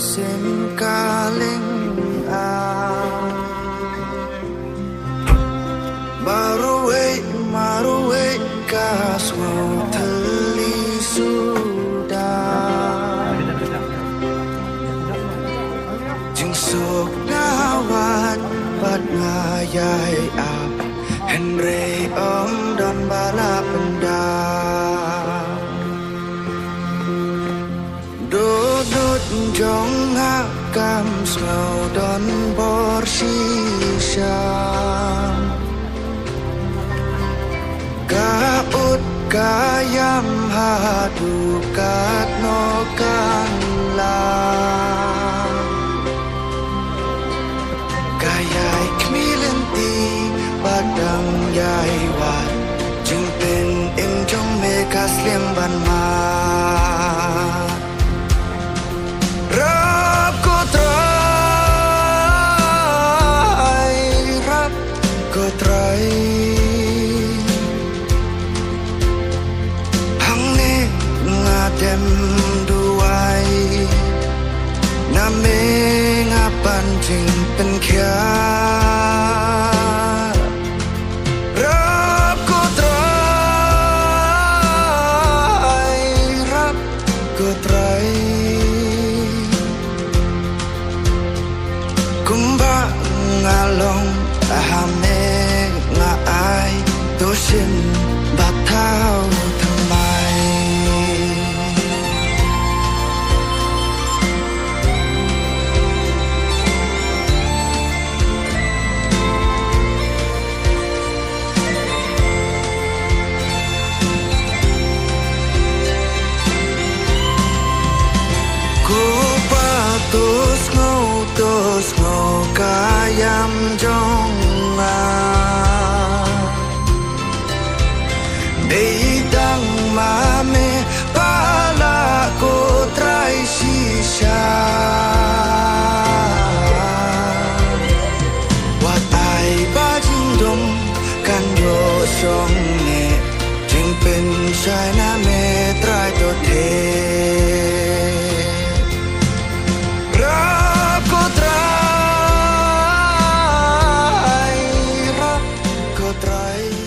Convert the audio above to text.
sen kaleng maruwe kasmo teli sudah jeng sok nawat pat ngayai ap Henry om don bala penda dodot jong hakam smau don borsisha kaut kayam hadu katno kanla kayai kmilenti padang yai wat jeng pen ing jong mekas liang ban ma rap ko try hang ne ngadem duai name ngapan jing pen kya ngalong ahame ngai toshin batao thamai ko patos ngau kayam jonga Beidang mame pala ko try shisha Wat ai ba jing dong kan yo song ne jing pen shai na me try to te try